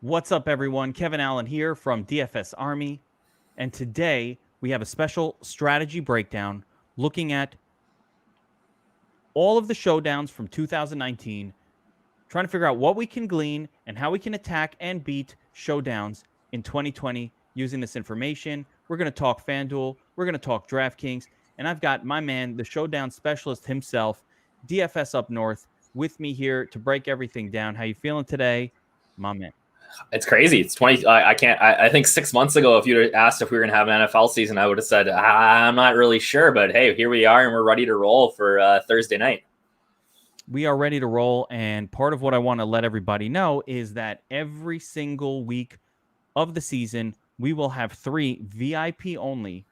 What's up, everyone? Kevin Allen here from DFS Army. And today we have a special strategy breakdown looking at all of the showdowns from 2019, trying to figure out what we can glean and how we can attack and beat showdowns in 2020 using this information. We're going to talk FanDuel. We're going to talk DraftKings. And I've got my man, the showdown specialist himself, DFSupNORTH, with me here to break everything down. How you feeling today, my man? It's crazy. It's 20. I think 6 months ago, if you'd asked if we were going to have an NFL season, I would have said, I'm not really sure. But hey, here we are, and we're ready to roll for Thursday night. We are ready to roll. And part of what I want to let everybody know is that every single week of the season, we will have 3 VIP-only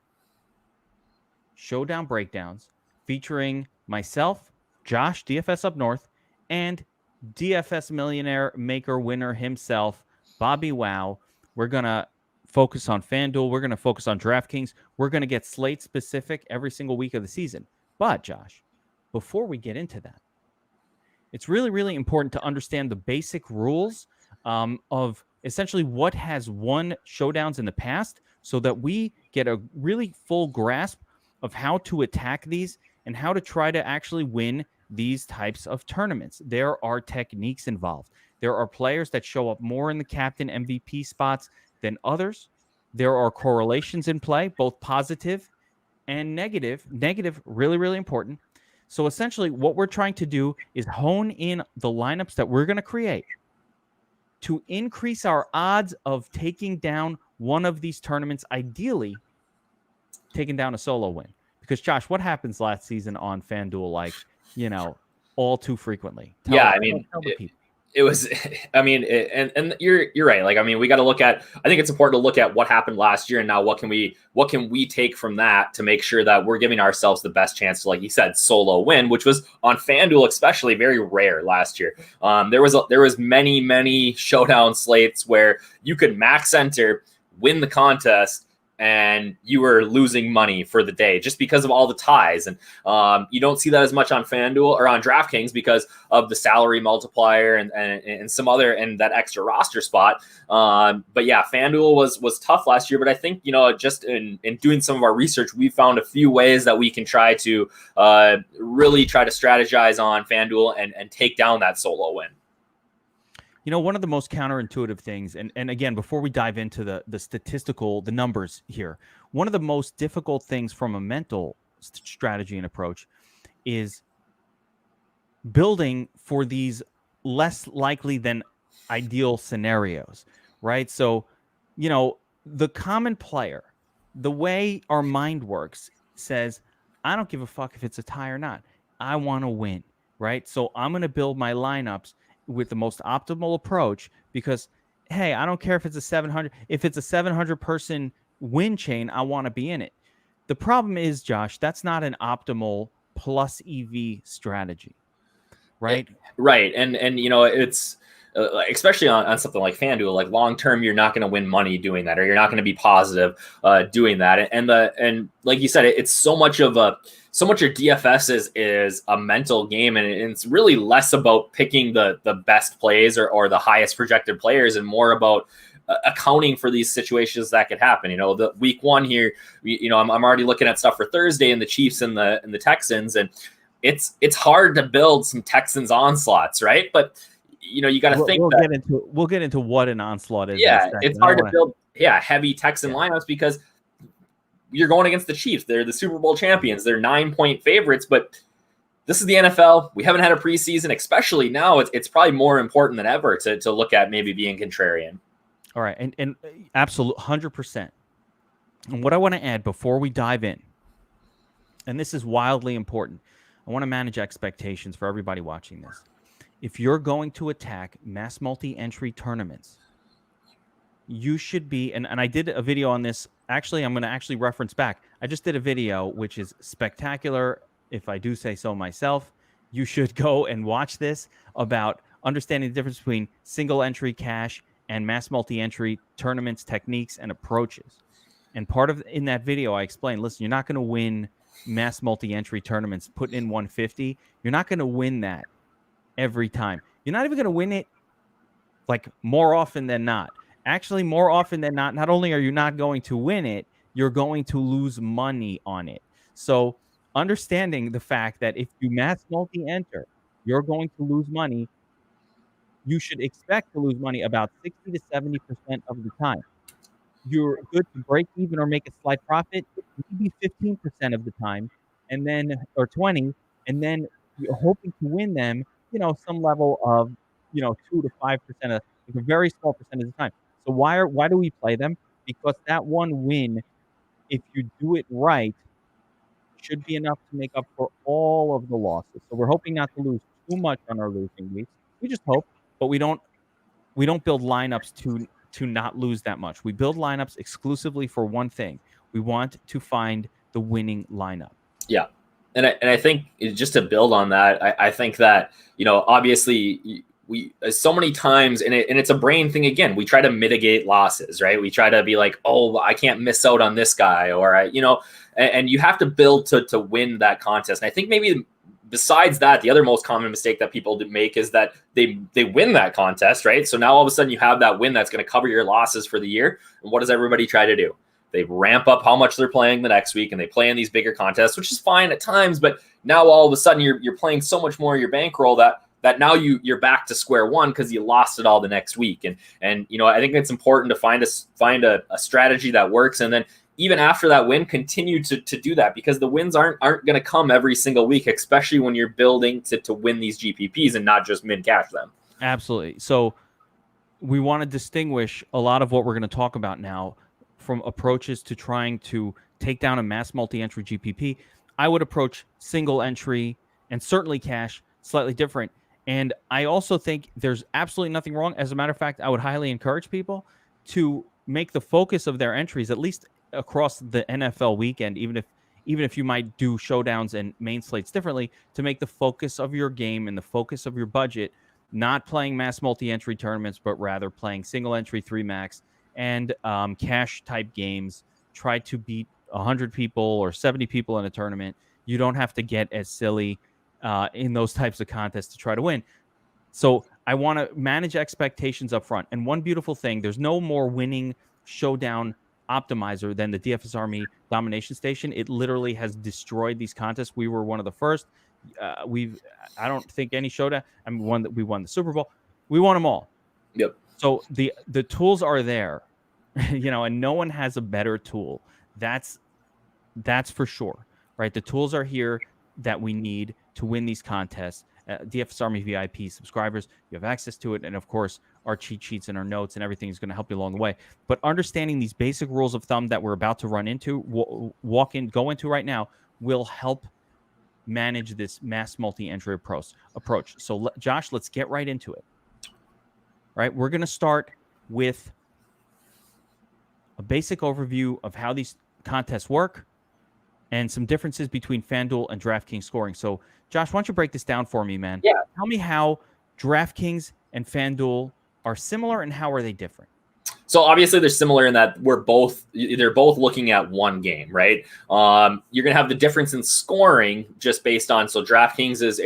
showdown breakdowns featuring myself, Josh, DFSupNORTH, and DFS Millionaire maker winner himself, Bobbywow. We're going to focus on FanDuel. We're going to focus on DraftKings. We're going to get slate specific every single week of the season. But, Josh, before we get into that, it's really, really important to understand the basic rules of essentially what has won showdowns in the past so that we get a really full grasp of how to attack these and how to try to actually win these types of tournaments. There are techniques involved. There are players that show up more in the captain MVP spots than others. There are correlations in play, both positive and negative. Negative, really, really important. So essentially what we're trying to do is hone in the lineups that we're going to create to increase our odds of taking down one of these tournaments, ideally taking down a solo win. Because, Josh, what happens last season on FanDuel, all too frequently? Tell the people. It was, and you're right. We got to look at, I think it's important to look at what happened last year and now what can we take from that to make sure that we're giving ourselves the best chance to, like you said, solo win, which was on FanDuel especially very rare last year. There was many showdown slates where you could max enter, win the contest, and you were losing money for the day just because of all the ties. And you don't see that as much on FanDuel or on DraftKings because of the salary multiplier and some other, and that extra roster spot. But yeah, FanDuel was tough last year. But I think, just in doing some of our research, we found a few ways that we can try to really try to strategize on FanDuel and take down that solo win. One of the most counterintuitive things, and again, before we dive into the numbers here, one of the most difficult things from a mental strategy and approach is building for these less likely than ideal scenarios, right? So, the common player, the way our mind works says, I don't give a fuck if it's a tie or not. I want to win, right? So I'm going to build my lineups with the most optimal approach because, hey, I don't care if it's a 700. If it's a 700 person win chain, I want to be in it. The problem is, Josh, that's not an optimal plus EV strategy, right? Right, and it's especially on something like FanDuel, like long term, you're not going to win money doing that, or you're not going to be positive doing that. And like you said, it's so much your DFS is a mental game, and it's really less about picking the best plays or the highest projected players, and more about accounting for these situations that could happen. The week one here, I'm already looking at stuff for Thursday and the Chiefs and the Texans, and it's hard to build some Texans onslaughts, right? But you got to think we'll get into what an onslaught is. Yeah, it's hard to build heavy Texan lineups because you're going against the Chiefs. They're the Super Bowl champions. They're 9-point favorites, but this is the NFL. We haven't had a preseason, especially now. It's probably more important than ever to look at maybe being contrarian. All right, and absolute 100%. And what I want to add before we dive in, and this is wildly important, I want to manage expectations for everybody watching this. If you're going to attack mass multi-entry tournaments, you should be, and I did a video on this. Actually, I'm going to actually reference back. I just did a video, which is spectacular, if I do say so myself. You should go and watch this about understanding the difference between single entry cash and mass multi-entry tournaments, techniques, and approaches. And in that video, I explained, listen, you're not going to win mass multi-entry tournaments putting in 150. You're not going to win that every time. You're not even going to win it like more often than not. Actually, more often than not only are you not going to win it, you're going to lose money on it. So understanding the fact that if you mass multi-enter, you're going to lose money. You should expect to lose money about 60 to 70% of the time. You're good to break even or make a slight profit maybe 15% of the time, and then or 20, and then you're hoping to win them, some level of, 2 to 5% of like a very small percentage of the time. So why do we play them? Because that one win, if you do it right, should be enough to make up for all of the losses. So we're hoping not to lose too much on our losing weeks. We just hope, but we don't build lineups to not lose that much. We build lineups exclusively for one thing. We want to find the winning lineup. Yeah. And I think just to build on that, I think that, obviously we so many times, and it's a brain thing again, we try to mitigate losses, right? We try to be like, oh, I can't miss out on this guy, or and you have to build to win that contest. And I think maybe besides that, the other most common mistake that people make is that they win that contest, right? So now all of a sudden you have that win that's going to cover your losses for the year. And what does everybody try to do? They ramp up how much they're playing the next week, and they play in these bigger contests, which is fine at times. But now all of a sudden you're playing so much more of your bankroll that now you're back to square one because you lost it all the next week. And I think it's important to find a strategy that works, and then even after that win, continue to do that, because the wins aren't going to come every single week, especially when you're building to win these GPPs and not just min cash them. Absolutely. So we want to distinguish a lot of what we're going to talk about now from approaches to trying to take down a mass multi-entry GPP. I would approach single entry and certainly cash slightly different. And I also think there's absolutely nothing wrong. As a matter of fact, I would highly encourage people to make the focus of their entries, at least across the NFL weekend, even if you might do showdowns and main slates differently, to make the focus of your game and the focus of your budget not playing mass multi-entry tournaments, but rather playing single entry 3 max and cash type games. Try to beat 100 people or 70 people in a tournament. You don't have to get as silly in those types of contests to try to win. So I want to manage expectations up front. And one beautiful thing, there's no more winning showdown optimizer than the DFS Army Domination Station. It literally has destroyed these contests. We were one of the first. I don't think any showdown. I mean, we won the Super Bowl. We won them all. Yep. So the tools are there, and no one has a better tool. That's for sure, right? The tools are here that we need to win these contests. DFS Army VIP subscribers, you have access to it, and of course, our cheat sheets and our notes and everything is going to help you along the way. But understanding these basic rules of thumb that we're about to go into right now will help manage this mass multi-entry approach. So, Josh, let's get right into it. Right, we're going to start with a basic overview of how these contests work and some differences between FanDuel and DraftKings scoring. So, Josh, why don't you break this down for me, man? Yeah. Tell me how DraftKings and FanDuel are similar and how are they different? So obviously they're similar in that they're both looking at one game, right? You're gonna have the difference in scoring just based on, so DraftKings is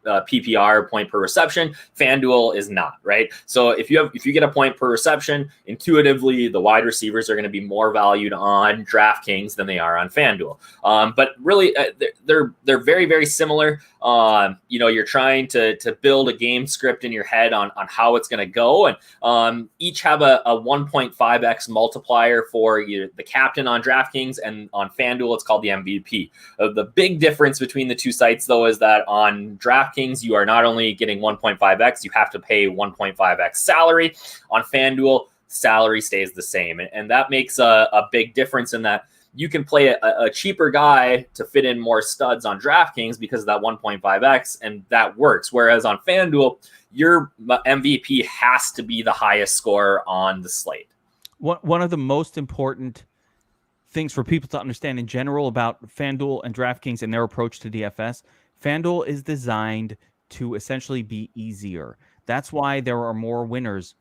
PPR, point per reception. FanDuel is not, right? So if you get a point per reception, intuitively the wide receivers are going to be more valued on DraftKings than they are on FanDuel. But really they're very, very similar. You're trying to build a game script in your head on how it's going to go, and each have a 1.5x multiplier for the captain on DraftKings, and on FanDuel it's called the MVP. The big difference between the two sites, though, is that on DraftKings you are not only getting 1.5x, you have to pay 1.5x salary. On FanDuel, salary stays the same, and that makes a big difference in that you can play a cheaper guy to fit in more studs on DraftKings because of that 1.5x, and that works. Whereas on FanDuel, your MVP has to be the highest scorer on the slate. One of the most important things for people to understand in general about FanDuel and DraftKings and their approach to DFS, FanDuel is designed to essentially be easier. That's why there are more winners,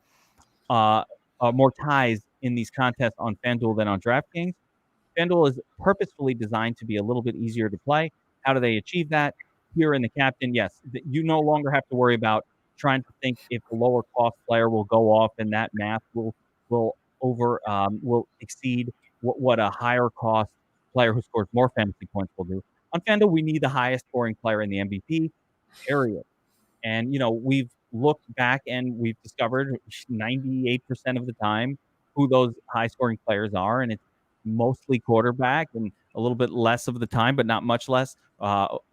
more ties in these contests on FanDuel than on DraftKings. FanDuel is purposefully designed to be a little bit easier to play. How do they achieve that? Here in the captain, yes, you no longer have to worry about trying to think if a lower cost player will go off, and that math will exceed what a higher cost player who scores more fantasy points will do. On FanDuel, we need the highest scoring player in the MVP, period. And, we've looked back and we've discovered 98% of the time who those high scoring players are. And it's mostly quarterback, and a little bit less of the time, but not much less,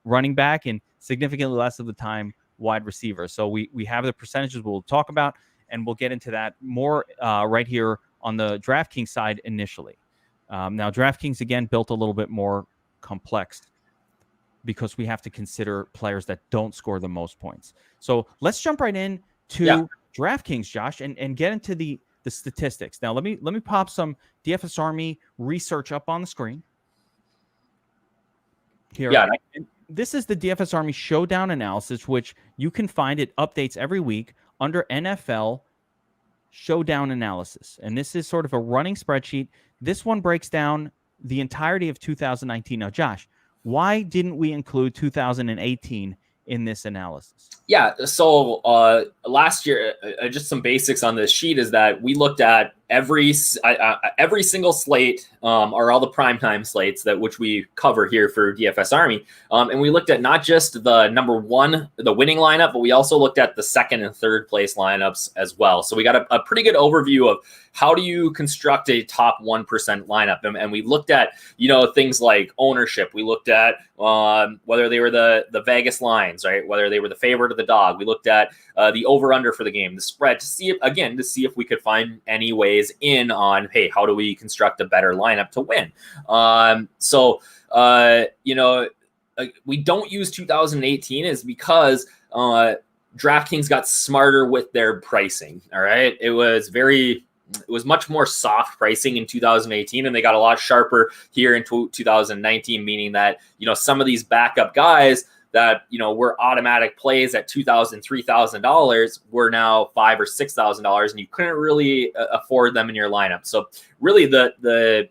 running back, and significantly less of the time wide receiver. So we have the percentages we'll talk about, and we'll get into that more right here on the DraftKings side initially. Now, DraftKings, again, built a little bit more complex because we have to consider players that don't score the most points. So let's jump right in to DraftKings, Josh, and get into the statistics. Now, let me pop some DFS Army research up on the screen here. Yeah. And this is the DFS Army Showdown analysis, which you can find. It updates every week under NFL Showdown analysis. And this is sort of a running spreadsheet. This one breaks down the entirety of 2019. Now, Josh, why didn't we include 2018 in this analysis? Yeah, so last year, just some basics on this sheet is that we looked at every single slate, or all the primetime slates which we cover here for DFS Army, and we looked at not just the number one, the winning lineup, but we also looked at the second and third place lineups as well. So we got a pretty good overview of how do you construct a top 1% lineup, and we looked at things like ownership. We looked at whether they were the Vegas lines, right? Whether they were the favorite of the dog. We looked at the over/under for the game, the spread, to see if we could find any ways in on, hey, how do we construct a better lineup to win? We don't use 2018 is because DraftKings got smarter with their pricing. All right, it was much more soft pricing in 2018, and they got a lot sharper here in 2019, meaning that some of these backup guys that were automatic plays at $2,000, $3,000 were now $5,000 or $6,000, and you couldn't really afford them in your lineup. So really, the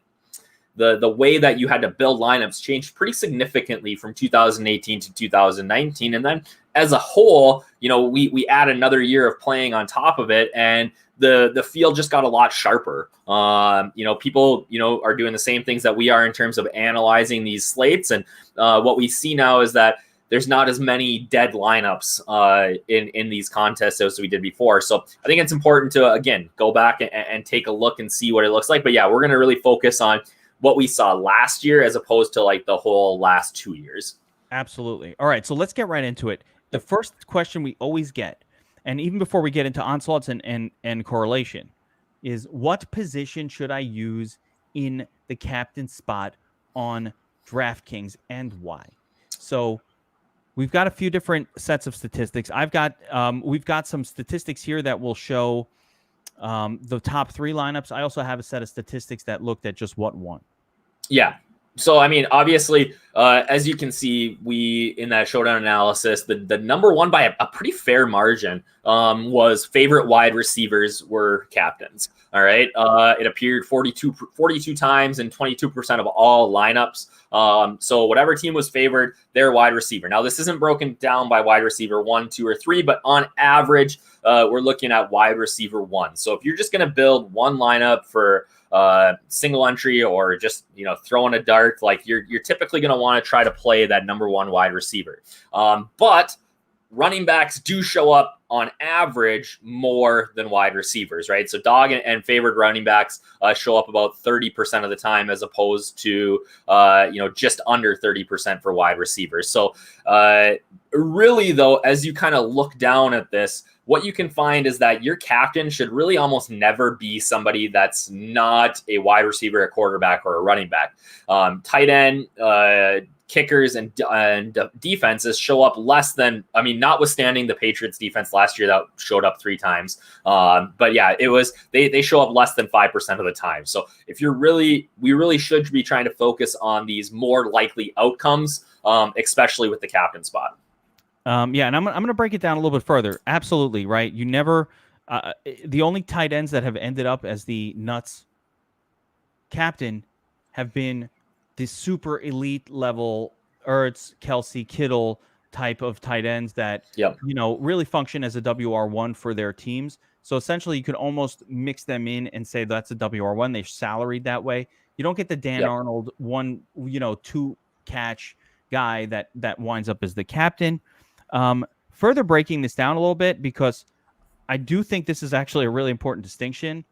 way that you had to build lineups changed pretty significantly from 2018 to 2019, and then as a whole, we add another year of playing on top of it, and the field just got a lot sharper. People are doing the same things that we are in terms of analyzing these slates, and what we see now is that there's not as many dead lineups in these contests as we did before. So I think it's important to, again, go back and take a look and see what it looks like. But yeah, we're going to really focus on what we saw last year as opposed to like the whole last 2 years. Absolutely. All right, so let's get right into it. The first question we always get, and even before we get into onslaughts and correlation, is what position should I use in the captain spot on DraftKings and why? So we've got a few different sets of statistics. We've got some statistics here that will show the top 3 lineups. I also have a set of statistics that looked at just what won. Yeah. So, I mean, obviously, as you can see, we in that showdown analysis, the number one by a pretty fair margin was favorite wide receivers were captains. All right. It appeared 42 times and 22% of all lineups. So whatever team was favored, their wide receiver. Now, this isn't broken down by wide receiver 1, 2, or 3, but on average, we're looking at wide receiver 1. So if you're just going to build one lineup for single entry or just throwing a dart, like you're typically going to want to try to play that number 1 wide receiver. But running backs do show up on average more than wide receivers, right? So dog and favored running backs show up about 30% of the time, as opposed to just under 30% for wide receivers. So really, though, as you kind of look down at this, what you can find is that your captain should really almost never be somebody that's not a wide receiver, a quarterback, or a running back. Tight end, kickers, and defenses show up less than, notwithstanding the Patriots defense last year that showed up 3 times. But yeah, they show up less than 5% of the time. So if we really should be trying to focus on these more likely outcomes, especially with the captain spot. And I'm going to break it down a little bit further. Absolutely, right? You never the only tight ends that have ended up as the nuts captain have been the super elite level Ertz, Kelsey, Kittle, type of tight ends that, Yep. really function as a WR1 for their teams. So essentially you could almost mix them in and say that's a WR1. They're salaried that way. You don't get the Dan Yep. Arnold 2 catch guy that winds up as the captain. Further breaking this down a little bit, because I do think this is actually a really important distinction.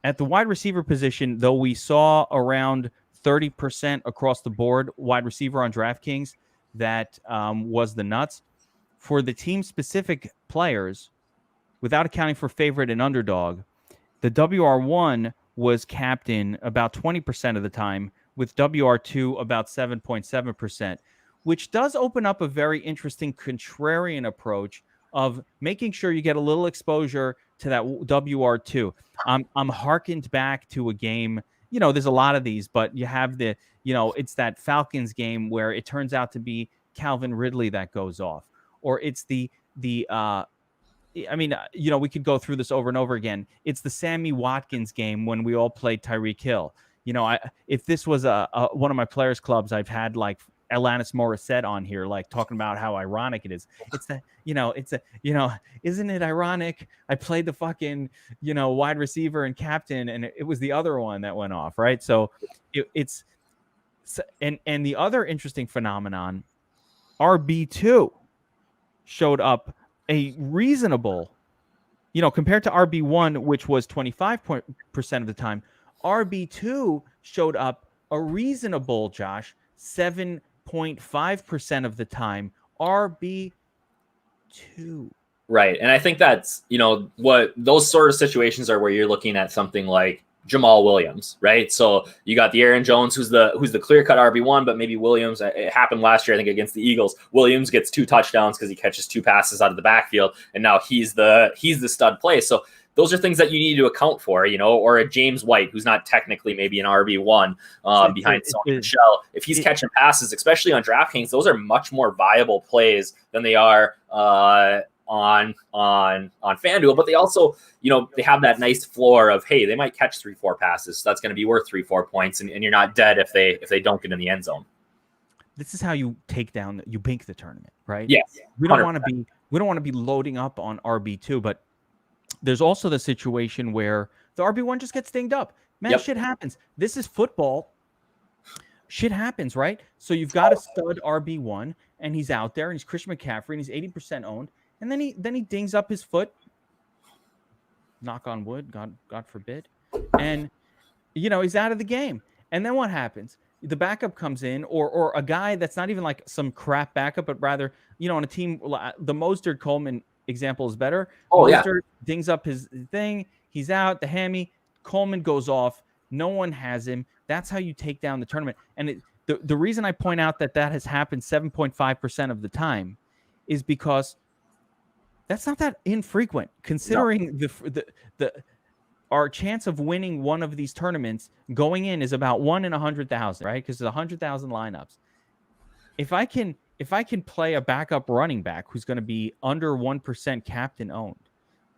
At the wide receiver position, though we saw around 30% across the board wide receiver on DraftKings, that was the nuts. For the team-specific players, without accounting for favorite and underdog, the WR1 was captain about 20% of the time, with WR2 about 7.7%, which does open up a very interesting contrarian approach of making sure you get a little exposure to that WR2. I'm hearkened back to a game. There's a lot of these, but you have it's that Falcons game where it turns out to be Calvin Ridley that goes off, or it's we could go through this over and over again. It's the Sammy Watkins game when we all played Tyreek Hill. If this was one of my players clubs, I've had like Alanis Morissette on here, like talking about how ironic it is. It's that, isn't it ironic? I played the fucking, wide receiver and captain, and it was the other one that went off, right? So and the other interesting phenomenon, RB2 showed up a reasonable, compared to RB1, which was 25% of the time, RB2 showed up a reasonable, Josh, 7.5% of the time. RB2. Right. And I think that's, what those sort of situations are, where you're looking at something like Jamal Williams, right? So you got the Aaron Jones, who's the clear-cut RB1, but maybe Williams, it happened last year, I think, against the Eagles. Williams gets 2 touchdowns because he catches 2 passes out of the backfield, and now he's the stud play. So those are things that you need to account for, or a James White, who's not technically maybe an RB1 behind Sony Michel. If he's catching passes, especially on DraftKings, those are much more viable plays than they are on FanDuel. But they also, they have that nice floor of, hey, they might catch 3-4 passes. So that's going to be worth 3-4 points, and you're not dead if they don't get in the end zone. This is how you you bank the tournament, right? Yes. We don't want to be loading up on RB2, but there's also the situation where the RB1 just gets dinged up. Man, Shit happens. This is football. Shit happens, right? So you've got a stud RB1, and he's out there, and he's Christian McCaffrey, and he's 80% owned, and then he dings up his foot. Knock on wood, God forbid. And he's out of the game. And then what happens? The backup comes in, or a guy that's not even like some crap backup, but rather, on a team, the Mostert Coleman example is better. Mostert dings up his thing. He's out, the hammy. Coleman goes off. No one has him. That's how you take down the tournament. And the reason I point out that has happened 7.5% of the time is because that's not that infrequent, considering our chance of winning one of these tournaments going in is about 1 in 100,000, right? Because there's 100,000 lineups. If I can play a backup running back who's going to be under 1% captain owned,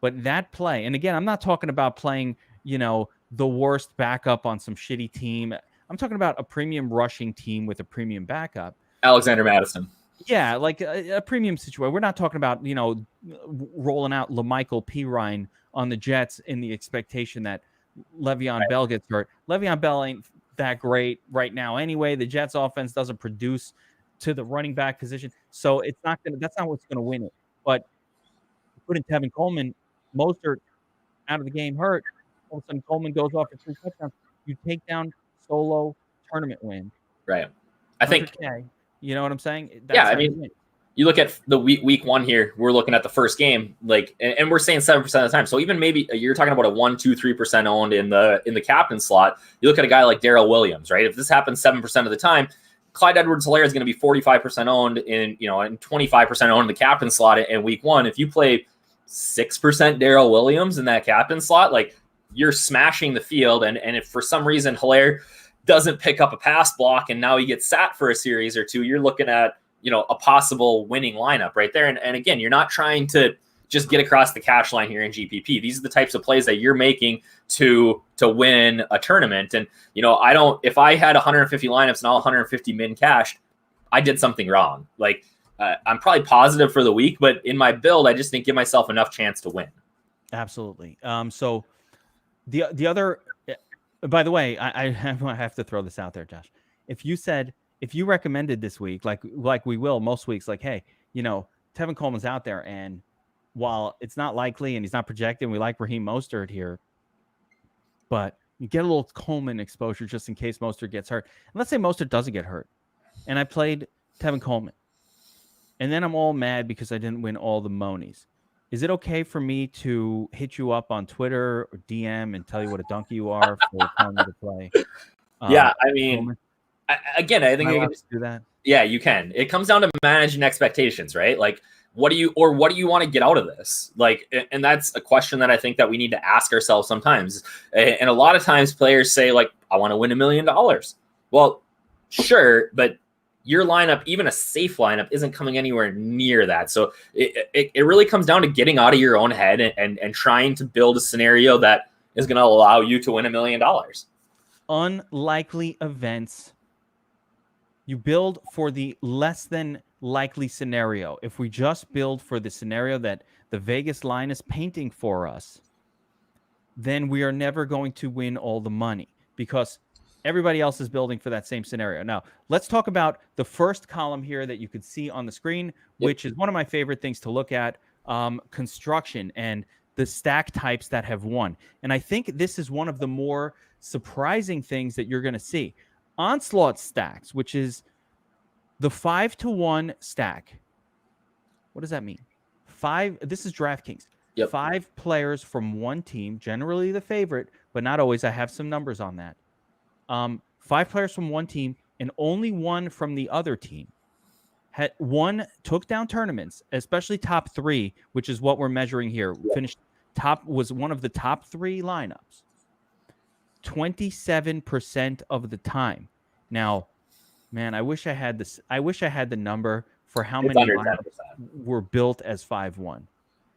but that play, and again, I'm not talking about playing, the worst backup on some shitty team. I'm talking about a premium rushing team with a premium backup. Alexander Madison. Yeah, like a premium situation. We're not talking about, rolling out LaMichael Pirine on the Jets in the expectation that Le'Veon Bell gets hurt. Le'Veon Bell ain't that great right now anyway. The Jets offense doesn't produce to the running back position. So that's not what's going to win it. But putting Tevin Coleman, Mostert out of the game hurt, all of a sudden Coleman goes off for 3 touchdowns. You take down solo tournament win. Right. I think, you know what I'm saying? That's you look at the week 1 here, we're looking at the first game, and we're saying 7% of the time. So even maybe you're talking about a 1, 2, 3% owned in the captain slot. You look at a guy like Darrell Williams, right? If this happens 7% of the time, Clyde Edwards-Helaire is going to be 45% owned and 25% owned in the captain slot in week 1. If you play 6% Darrell Williams in that captain slot, you're smashing the field. And if for some reason Helaire doesn't pick up a pass block and now he gets sat for a series or two, you're looking at, a possible winning lineup right there. And again, you're not trying to just get across the cash line here in GPP. These are the types of plays that you're making to win a tournament. And, if I had 150 lineups and all 150 min cashed, I did something wrong. I'm probably positive for the week, but in my build, I just didn't give myself enough chance to win. Absolutely. So the other, by the way, I have to throw this out there, Josh. If you recommended this week, like we will most weeks, like, hey, Tevin Coleman's out there, and while it's not likely and he's not projected, we like Raheem Mostert here, but you get a little Coleman exposure just in case Mostert gets hurt. And let's say Mostert doesn't get hurt, and I played Tevin Coleman, and then I'm all mad because I didn't win all the monies. Is it okay for me to hit you up on Twitter or DM and tell you what a donkey you are for telling me to play? Yeah, I mean, I think I can do that. Yeah, you can. It comes down to managing expectations, right? Like, what do you want to get out of this? Like, and that's a question that I think that we need to ask ourselves sometimes. And a lot of times players say, like, I want to win $1 million. Well, sure, but your lineup, even a safe lineup, isn't coming anywhere near that. So it really comes down to getting out of your own head and trying to build a scenario that is going to allow you to win $1 million. Unlikely events. You build for the less than likely scenario. If we just build for the scenario that the Vegas line is painting for us, then we are never going to win all the money because everybody else is building for that same scenario. Now, let's talk about the first column here that you could see on the screen, which is one of my favorite things to look at, construction and the stack types that have won. And I think this is one of the more surprising things that you're going to see. Onslaught stacks, which is the 5-to-1 stack. What does that mean? This is DraftKings. Yep. 5 players from one team, generally the favorite, but not always. I have some numbers on that. 5 players from one team and only one from the other team. One took down tournaments, especially top 3, which is what we're measuring here. Yep. Finished top, was one of the top 3 lineups. 27% of the time. Now, man, I wish I had this. I wish I had the number for how many lineups were built as 5-1.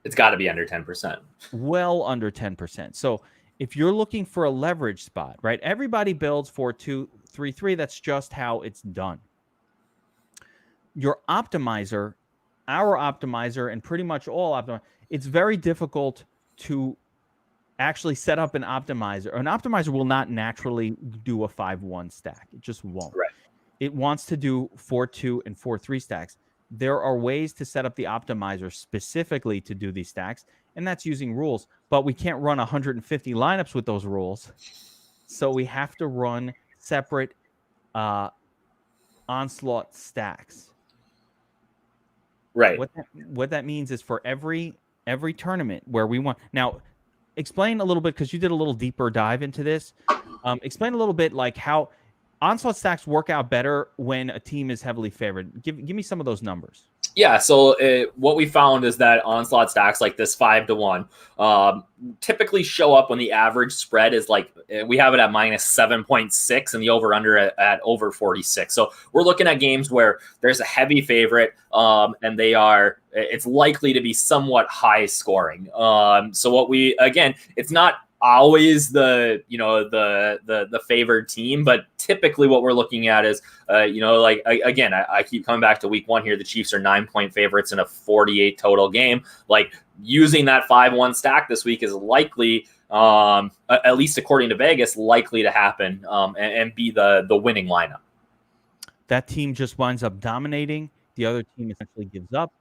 It's got to be under 10%. Well under 10%. So if you're looking for a leverage spot, right? Everybody builds 4-2-3-3. That's just how it's done. Your optimizer, our optimizer, and pretty much all optimizer, it's very difficult to actually set up an optimizer. An optimizer will not naturally do a 5-1 stack. It just won't. Right. It wants to do 4-2 and 4-3 stacks. There are ways to set up the optimizer specifically to do these stacks, and that's using rules. But we can't run 150 lineups with those rules. So we have to run separate Onslaught stacks. Right. What that means is for every tournament where we want. Now, explain a little bit, because you did a little deeper dive into this. Explain a little bit like how Onslaught stacks work out better when a team is heavily favored. Give me some of those numbers. Yeah, so what we found is that Onslaught stacks like this 5-to-1 typically show up when the average spread is like, we have it at minus 7.6 and the over-under at over 46. So we're looking at games where there's a heavy favorite and it's likely to be somewhat high scoring. So it's not always the favored team, but typically what we're looking at is I keep coming back to week 1 here. The Chiefs are 9-point favorites in a 48 total game. Like, using that 5-1 stack this week is likely, at least according to Vegas, likely to happen and be the winning lineup. That team just winds up dominating. The other team essentially gives up.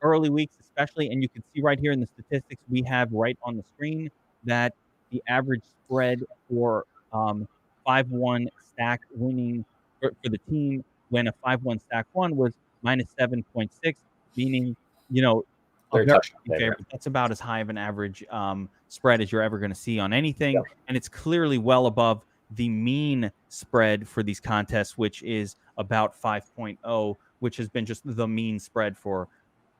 Early weeks especially, and you can see right here in the statistics we have right on the screen that the average spread for 5-1 stack winning for the team when a 5-1 stack won was minus 7.6, meaning, that's about as high of an average spread as you're ever going to see on anything. Yep. And it's clearly well above the mean spread for these contests, which is about 5.0, which has been just the mean spread for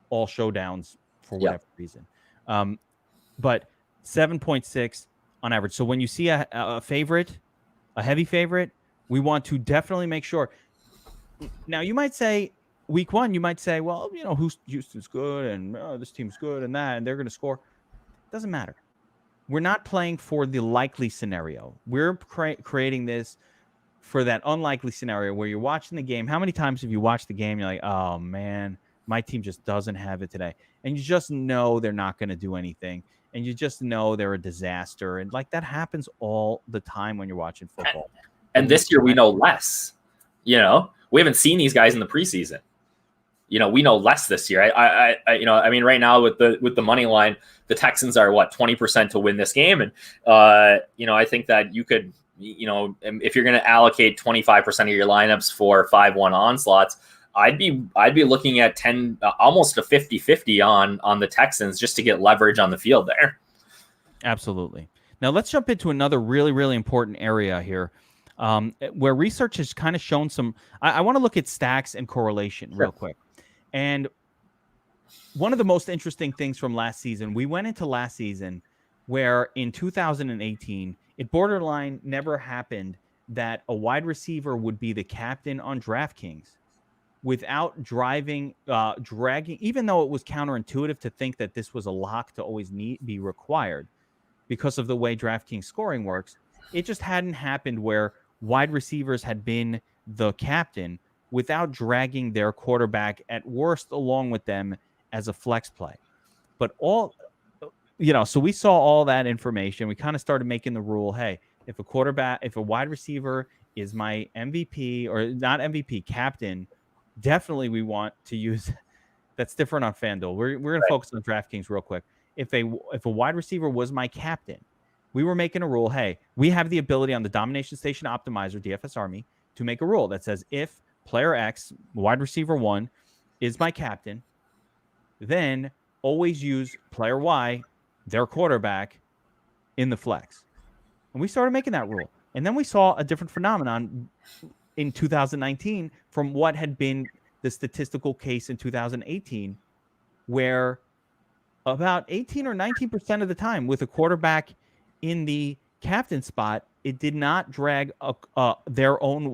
all showdowns for whatever reason. But 7.6 on average. So when you see a favorite, a heavy favorite, we want to definitely make sure. Now, you might say week 1, you might say, well, Houston's good and this team's good and that, and they're going to score. It doesn't matter. We're not playing for the likely scenario. We're creating this for that unlikely scenario where you're watching the game. How many times have you watched the game? You're like, oh man, my team just doesn't have it today. And you just know they're not going to do anything. And you just know they're a disaster. And like that happens all the time when you're watching football. And this year we know less. We haven't seen these guys in the preseason. We know less this year. Right now with the money line, the Texans are 20% to win this game. And, I think that you could, if you're going to allocate 25% of your lineups for 5-1 onslaughts, I'd be looking at 10, almost a 50-50 on the Texans just to get leverage on the field there. Absolutely. Now let's jump into another really, really important area here, where research has kind of shown some. I want to look at stacks and correlation real quick. And one of the most interesting things from last season, we went into last season where in 2018, it borderline never happened that a wide receiver would be the captain on DraftKings without dragging, even though it was counterintuitive to think that this was a lock to always be required because of the way DraftKings scoring works. It just hadn't happened where wide receivers had been the captain without dragging their quarterback at worst along with them as a flex play. But so we saw all that information. We kind of started making the rule, hey, if a wide receiver is my MVP or not MVP, captain, definitely we want to use. That's different on FanDuel. We're going to focus on DraftKings real quick. If a wide receiver was my captain, we were making a rule, hey, we have the ability on the Domination Station Optimizer, DFS Army, to make a rule that says if player X, wide receiver 1, is my captain, then always use player Y, their quarterback, in the flex. And we started making that rule. And then we saw a different phenomenon in 2019 from what had been the statistical case in 2018, where about 18 or 19% of the time with a quarterback in the captain spot, it did not drag their own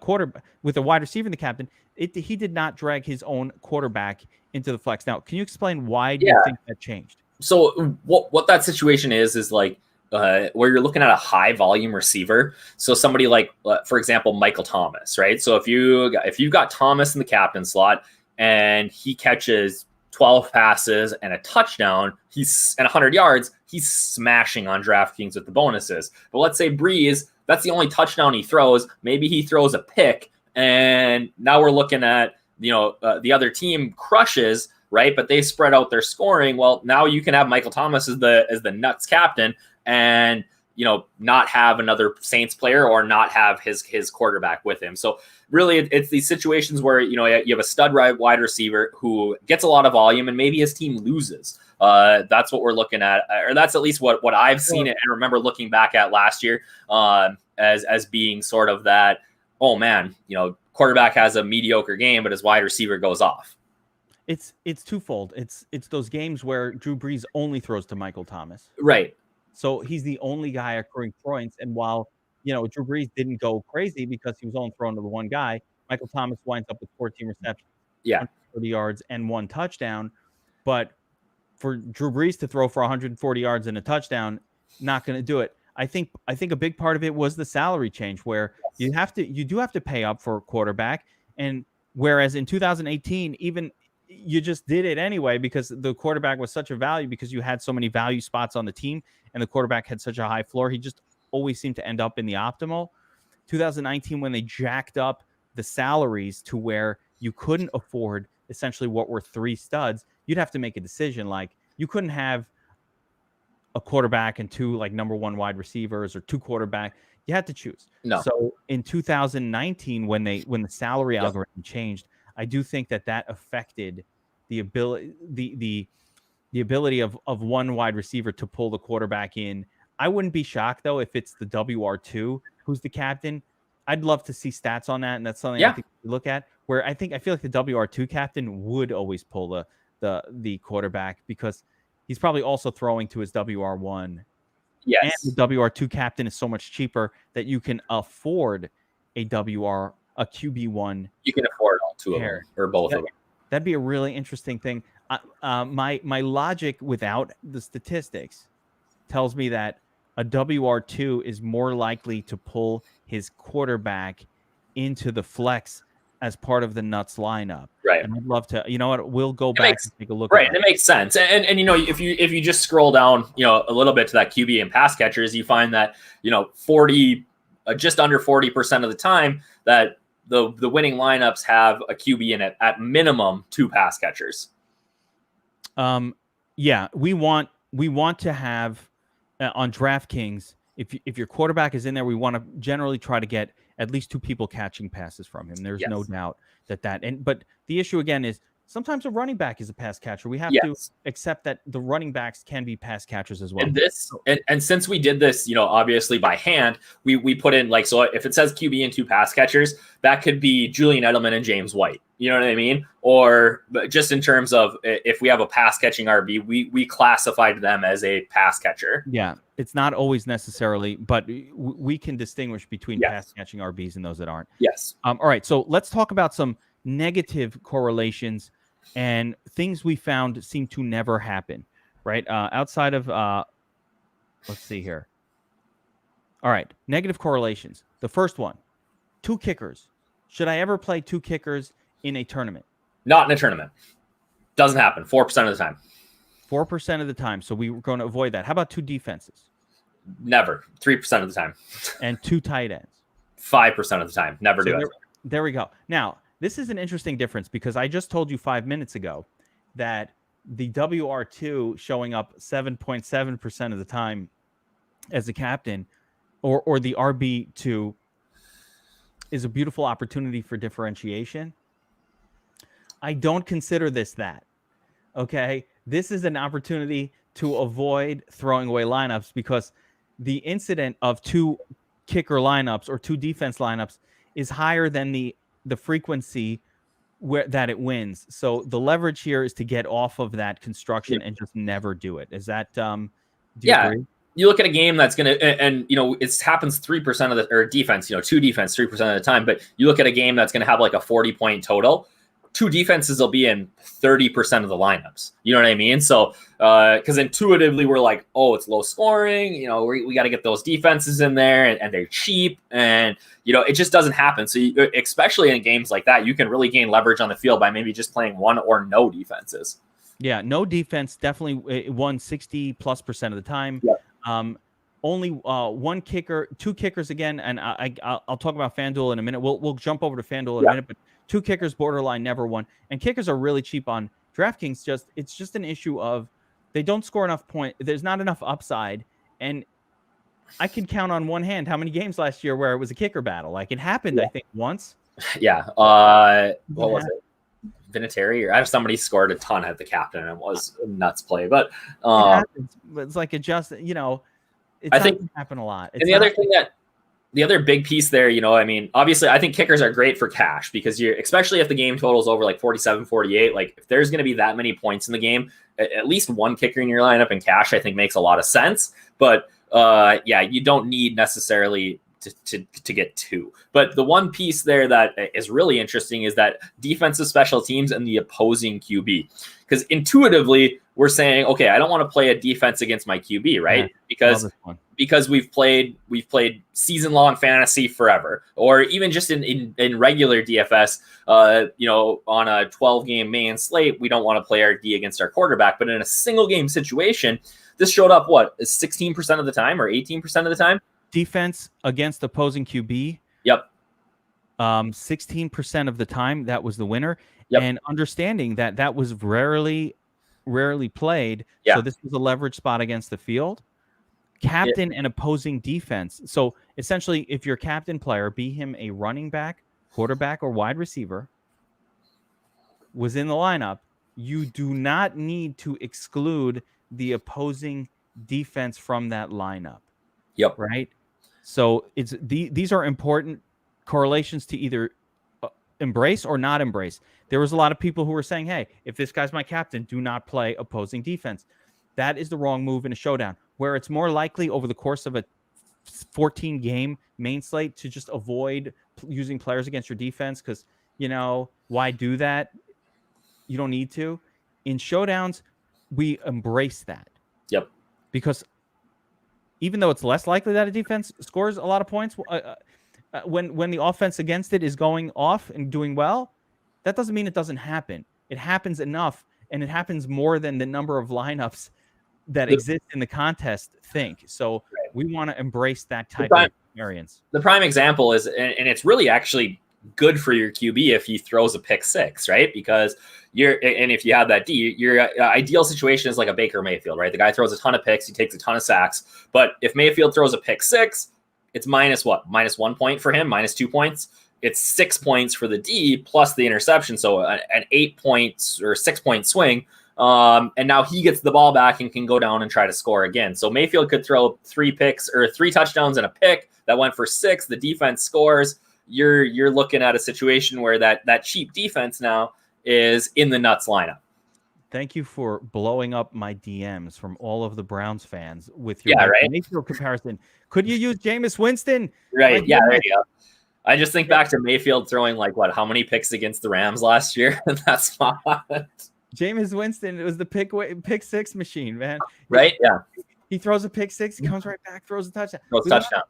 quarterback with a wide receiver in the captain. He did not drag his own quarterback into the flex. Now, can you explain why do you think that changed? So what that situation is like where you're looking at a high volume receiver. So somebody like, for example, Michael Thomas, right? So if you've got Thomas in the captain slot and he catches 12 passes and a touchdown, he's at 100 yards, he's smashing on DraftKings with the bonuses. But let's say Breeze, that's the only touchdown he throws. Maybe he throws a pick, and now we're looking at the other team crushes, right? But they spread out their scoring. Well, now you can have Michael Thomas as the nuts captain, and not have another Saints player or not have his quarterback with him. So really, it's these situations where you have a stud wide receiver who gets a lot of volume and maybe his team loses. That's what we're looking at, or that's at least what I've seen and remember looking back at last year as being sort of that. Oh man, quarterback has a mediocre game, but his wide receiver goes off. It's twofold. It's those games where Drew Brees only throws to Michael Thomas. Right. So he's the only guy accruing points. And while, Drew Brees didn't go crazy because he was only throwing to the one guy, Michael Thomas winds up with 14 receptions, 130 yards, and 1 touchdown. But for Drew Brees to throw for 140 yards and a touchdown, not going to do it. I think a big part of it was the salary change where you do have to pay up for a quarterback. And whereas in 2018, even you just did it anyway because the quarterback was such a value because you had so many value spots on the team and the quarterback had such a high floor. He just always seemed to end up in the optimal. 2019, when they jacked up the salaries to where you couldn't afford essentially what were 3 studs, you'd have to make a decision. Like you couldn't have a quarterback and 2 like number 1 wide receivers or 2 quarterback. You had to choose. No. So in 2019, when the salary algorithm changed, I do think that affected the ability the ability of one wide receiver to pull the quarterback in. I wouldn't be shocked though if it's the WR2 who's the captain. I'd love to see stats on that, and that's something I think we look at. Where I feel like the WR2 captain would always pull the quarterback because he's probably also throwing to his WR1. Yes, and the WR2 captain is so much cheaper that you can afford a QB1. You can afford all 2 of them or both of them. That'd be a really interesting thing. My logic without the statistics tells me that a WR2 is more likely to pull his quarterback into the flex as part of the nuts lineup. Right. And I'd love to, you know what, we'll go back and take a look right, at that. It makes sense. And you know, if you just scroll down, you know, a little bit to that QB and pass catchers, you find that, you know, 40 just under 40% of the time that the winning lineups have a QB in it, at minimum 2 pass catchers. Yeah, we want to have on DraftKings, if your quarterback is in there, we want to generally try to get at least 2 people catching passes from him. There's no doubt but the issue again is sometimes a running back is a pass catcher. We have to accept that the running backs can be pass catchers as well. And since we did this, you know, obviously by hand, we put in, like, so if it says QB and 2 pass catchers, that could be Julian Edelman and James White. You know what I mean? Or just in terms of if we have a pass catching RB, we classified them as a pass catcher. Yeah, it's not always necessarily, but we can distinguish between pass catching RBs and those that aren't. Yes. All right, so let's talk about some negative correlations and things we found seem to never happen, right? Outside of, let's see here. All right, negative correlations. The first one, 2 kickers. Should I ever play 2 kickers in a tournament? Not in a tournament. Doesn't happen 4% of the time. 4% of the time. So we were going to avoid that. How about 2 defenses? Never. 3% of the time. And 2 tight ends? 5% of the time. Never do it. There we go. Now, this is an interesting difference because I just told you 5 minutes ago that the WR2 showing up 7.7% of the time as a captain or the RB2 is a beautiful opportunity for differentiation. I don't consider this that. Okay? This is an opportunity to avoid throwing away lineups because the incident of 2 kicker lineups or 2 defense lineups is higher than the frequency that it wins. So the leverage here is to get off of that construction and just never do it. Is that do you agree? You look at a game that's going to, and you know, it happens 3% of the, or defense, you know, 2 defense 3% of the time, but you look at a game that's going to have like a 40-point total, 2 defenses will be in 30% of the lineups. You know what I mean? So, because intuitively we're like, oh, it's low scoring. You know, we got to get those defenses in there, and they're cheap, and you know, it just doesn't happen. So, especially in games like that, you can really gain leverage on the field by maybe just playing 1 or no defenses. Yeah, no defense definitely won 60+% of the time. Yep. Only 1 kicker, 2 kickers again, and I'll talk about FanDuel in a minute. We'll jump over to FanDuel in a minute, but 2 kickers borderline never won, and kickers are really cheap on DraftKings. It's just an issue of they don't score enough points. There's not enough upside, and I can count on one hand how many games last year where it was a kicker battle. Like it happened, I think once. Yeah. What was it? Vinatieri, or I have somebody scored a ton at the captain, and it was a nuts play, but it's like it just, you know, I think happen a lot. And the other big piece there, you know, I mean, obviously I think kickers are great for cash because especially if the game totals over like 47, 48, like if there's going to be that many points in the game, at least 1 kicker in your lineup in cash, I think makes a lot of sense. But you don't need necessarily to get 2. But the one piece there that is really interesting is that defensive special teams and the opposing QB. Because intuitively, we're saying, okay, I don't want to play a defense against my QB, right? Because we've played season-long fantasy forever. Or even just in regular DFS, you know, on a 12-game main slate, we don't want to play our D against our quarterback. But in a single-game situation, this showed up, 16% of the time or 18% of the time? Defense against opposing QB. Yep. 16% of the time, that was the winner. Yep. And understanding that was rarely played. Yeah. So this was a leverage spot against the field. Captain and opposing defense. So essentially, if your captain player, be him a running back, quarterback, or wide receiver, was in the lineup, you do not need to exclude the opposing defense from that lineup. Yep. Right. So these are important correlations to either embrace or not embrace. There was a lot of people who were saying, hey, if this guy's my captain, do not play opposing defense. That is the wrong move in a showdown, where it's more likely over the course of a 14-game main slate to just avoid using players against your defense because, you know, why do that? You don't need to. In showdowns, we embrace that. Yep. Because even though it's less likely that a defense scores a lot of points, when the offense against it is going off and doing well, that doesn't mean it doesn't happen. It happens enough, and it happens more than the number of lineups that exist in the contest think. So we want to embrace that type of experience. The prime example is, and it's really actually good for your QB if he throws a pick six, right? Because if you have that D, your ideal situation is like a Baker Mayfield, right? The guy throws a ton of picks, he takes a ton of sacks. But if Mayfield throws a pick six, it's minus what? Minus 1 point for him, minus 2 points. It's 6 points for the D plus the interception. So an 8 points or 6 point swing. And now he gets the ball back and can go down and try to score again. So Mayfield could throw 3 picks or 3 touchdowns and a pick that went for 6. The defense scores. You're looking at a situation where that cheap defense now is in the nuts lineup. Thank you for blowing up my DMs from all of the Browns fans with your Mayfield comparison. Could you use Jameis Winston? Right. Yeah, there you go. I just think back to Mayfield throwing how many picks against the Rams last year? That's fine. Jameis Winston, it was the pick six machine, man. Right? Yeah. He throws a pick six, he comes right back, throws a touchdown.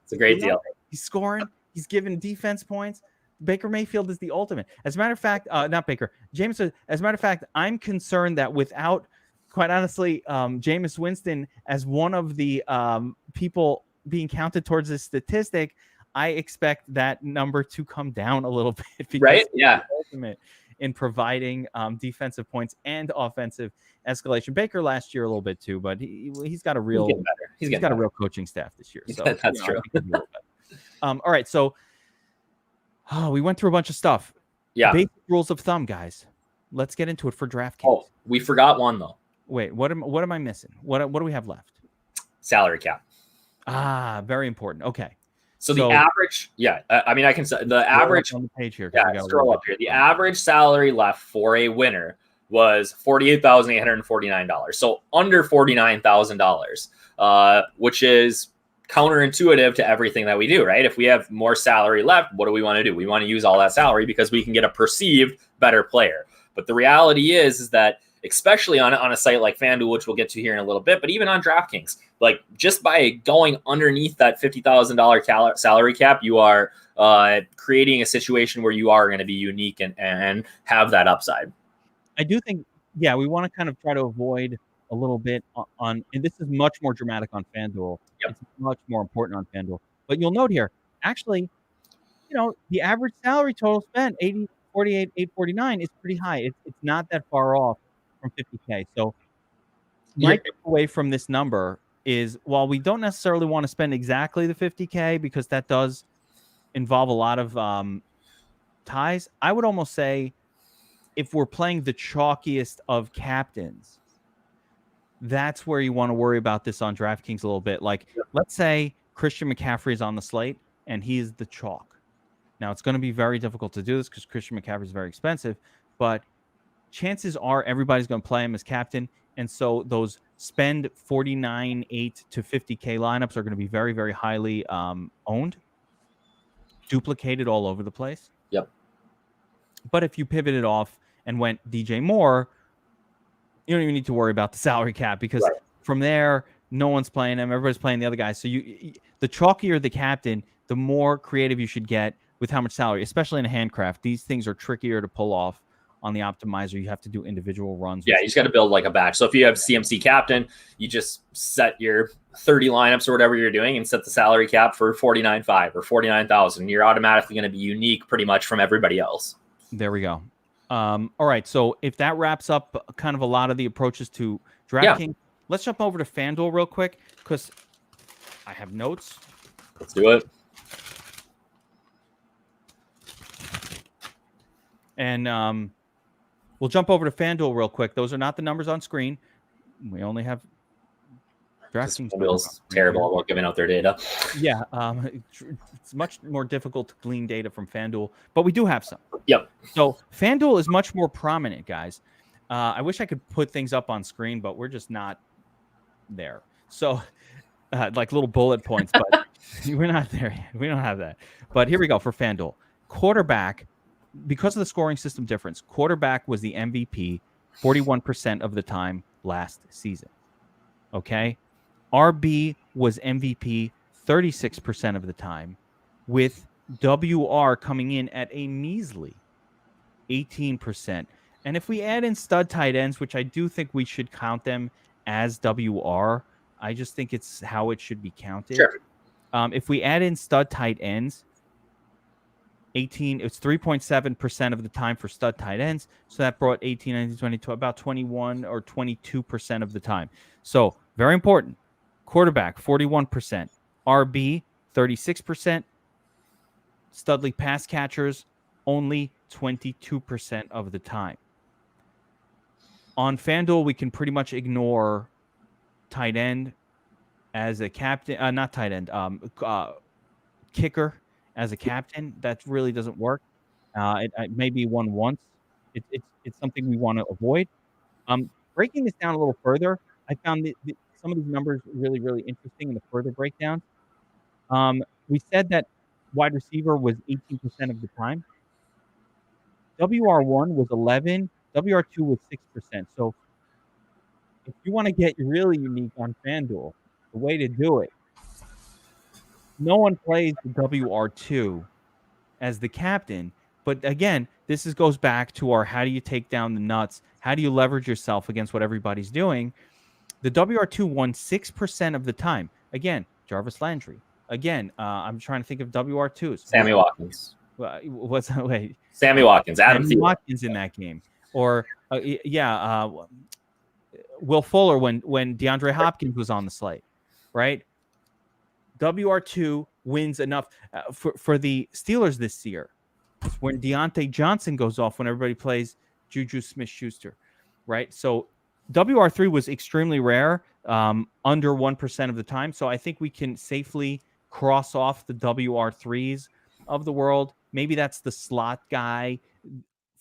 It's a great deal. He's scoring. He's giving defense points. Baker Mayfield is the ultimate. As a matter of fact, not Baker, Jameis. As a matter of fact, I'm concerned that without, quite honestly, Jameis Winston as one of the people being counted towards this statistic, I expect that number to come down a little bit. Right? Yeah. Ultimate in providing defensive points and offensive escalation. Baker last year a little bit too, but he's got a real a real coaching staff this year. So that's true. All right, so we went through a bunch of stuff. Yeah. Basic rules of thumb, guys. Let's get into it for DraftKings. Oh, we forgot one though. Wait, what am I missing? What do we have left? Salary cap. Very important. Okay. So the average, I can say the average on the page here. Yeah, scroll up here. The average salary left for a winner was $48,849. So under $49,000, which is counterintuitive to everything that we do, right? If we have more salary left, what do we want to do? We want to use all that salary because we can get a perceived better player. But the reality is that especially on a site like FanDuel, which we'll get to here in a little bit, but even on DraftKings, like just by going underneath that $50,000 salary cap, you are creating a situation where you are going to be unique and have that upside. I do think, we want to kind of try to avoid a little bit on, and this is much more dramatic on FanDuel. Yep. It's much more important on FanDuel. But you'll note here, actually, the average salary total spent, $48,849, is pretty high. It's not that far off from 50K. So my takeaway from this number is, while we don't necessarily want to spend exactly the 50K because that does involve a lot of ties, I would almost say if we're playing the chalkiest of captains, that's where you want to worry about this on DraftKings a little bit. Like, let's say Christian McCaffrey is on the slate and he is the chalk. Now, it's going to be very difficult to do this because Christian McCaffrey is very expensive, but chances are everybody's going to play him as captain. And so those spend 49.8 to 50K lineups are going to be very, very highly owned, duplicated all over the place. Yep. But if you pivoted off and went DJ Moore, you don't even need to worry about the salary cap because from there, no one's playing him. Everybody's playing the other guys. So the chalkier the captain, the more creative you should get with how much salary, especially in a handcraft. These things are trickier to pull off on the optimizer. You have to do individual runs. Yeah, you just got to build like a batch. So if you have CMC captain, you just set your 30 lineups or whatever you're doing and set the salary cap for 49.5 or 49,000. You're automatically going to be unique pretty much from everybody else. There we go. All right. So if that wraps up kind of a lot of the approaches to DraftKings, let's jump over to FanDuel real quick because I have notes. Let's do it. And we'll jump over to FanDuel real quick. Those are not the numbers on screen. We only have DraftKings. FanDuel's terrible about giving out their data. Yeah, it's much more difficult to glean data from FanDuel, but we do have some. Yep. So FanDuel is much more prominent, guys. I wish I could put things up on screen, but we're just not there. So like little bullet points, but we're not there yet. We don't have that. But here we go for FanDuel. Quarterback, because of the scoring system difference, quarterback was the MVP 41% of the time last season. Okay? RB was MVP 36% of the time, with WR coming in at a measly 18%. And if we add in stud tight ends, which I do think we should count them as WR, I just think it's how it should be counted. Sure. If we add in stud tight ends, it's 3.7% of the time for stud tight ends. So that brought 18, 19, 20 to about 21 or 22% of the time. So very important. Quarterback, 41%. RB, 36%. Studley pass catchers, only 22% of the time. On FanDuel, we can pretty much ignore tight end as a captain, not tight end, kicker as a captain. That really doesn't work. It may be won once. It's something we want to avoid. Breaking this down a little further, I found some of these numbers really, really interesting in the further breakdowns. We said that wide receiver was 18% of the time. WR1 was 11. WR2 was 6%. So if you want to get really unique on FanDuel, the way to do it, no one plays the WR2 as the captain. But again, this goes back to our how do you take down the nuts? How do you leverage yourself against what everybody's doing? The WR2 won 6% of the time. Again, Jarvis Landry. Again, I'm trying to think of WR2s. Sammy Watkins. Wait. Sammy Watkins. Adam Sammy Watkins in that game. Or, Will Fuller when DeAndre Hopkins was on the slate, right? WR2 wins enough for the Steelers this year. When Deontay Johnson goes off, when everybody plays Juju Smith-Schuster, right? So WR3 was extremely rare, under 1% of the time. So I think we can safely cross off the WR3s of the world. Maybe that's the slot guy